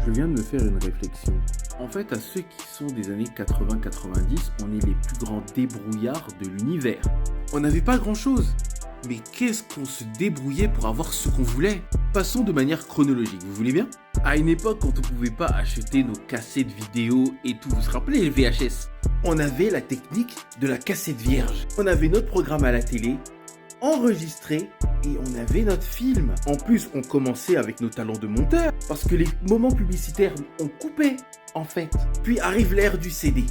Je viens de me faire une réflexion. En fait, à ceux qui sont des années 80-90, on est les plus grands débrouillards de l'univers. On n'avait pas grand-chose. Mais qu'est-ce qu'on se débrouillait pour avoir ce qu'on voulait? Passons de manière chronologique, vous voulez bien? À une époque, quand on pouvait pas acheter nos cassettes vidéo et tout, vous vous rappelez les VHS? On avait la technique de la cassette vierge. On avait notre programme à la télé, enregistré, et on avait notre film. En plus, on commençait avec nos talents de monteur, parce que les moments publicitaires, on coupait, en fait. Puis arrive l'ère du CD,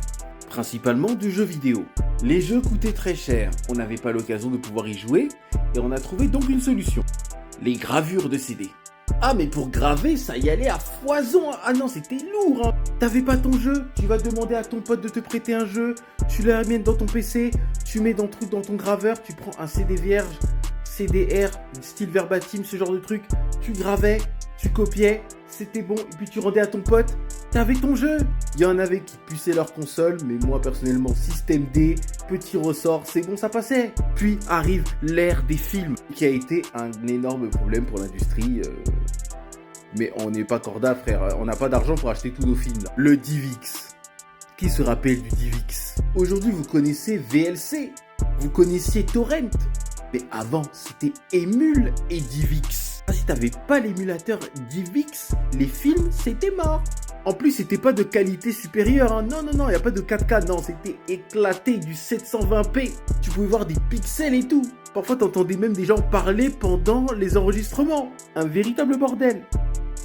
principalement du jeu vidéo. Les jeux coûtaient très cher, on n'avait pas l'occasion de pouvoir y jouer, et on a trouvé donc une solution. Les gravures de CD. Ah mais pour graver, ça y allait à foison. Ah non, c'était lourd, hein. T'avais pas ton jeu, tu vas demander à ton pote de te prêter un jeu, tu l'amènes dans ton PC, tu mets dans ton graveur, tu prends un CD vierge, CDR, style verbatim, ce genre de truc, tu gravais, tu copiais, c'était bon, et puis tu rendais à ton pote, t'avais ton jeu. Il y en avait qui puçaient leur console, mais moi personnellement, système D, petit ressort, c'est bon, ça passait. Puis arrive l'ère des films, qui a été un énorme problème pour l'industrie. Mais on n'est pas corda, frère, on n'a pas d'argent pour acheter tous nos films. Là. Le DivX. Qui se rappelle du DivX? Aujourd'hui, vous connaissez VLC, vous connaissiez Torrent. Mais avant, c'était Emule et DivX. Si t'avais pas l'émulateur DivX, les films, c'était mort. En plus, c'était pas de qualité supérieure. Hein. Non, il n'y a pas de 4K. Non, c'était éclaté du 720p. Tu pouvais voir des pixels et tout. Parfois, t'entendais même des gens parler pendant les enregistrements. Un véritable bordel.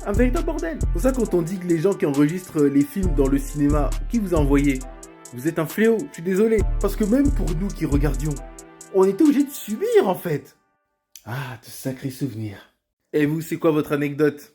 Un véritable bordel. C'est pour ça, quand on dit que les gens qui enregistrent les films dans le cinéma, qui vous a envoyé? Vous êtes un fléau, je suis désolé. Parce que même pour nous qui regardions, on était obligé de subir en fait. Ah, de sacrés souvenirs. Et vous, c'est quoi votre anecdote?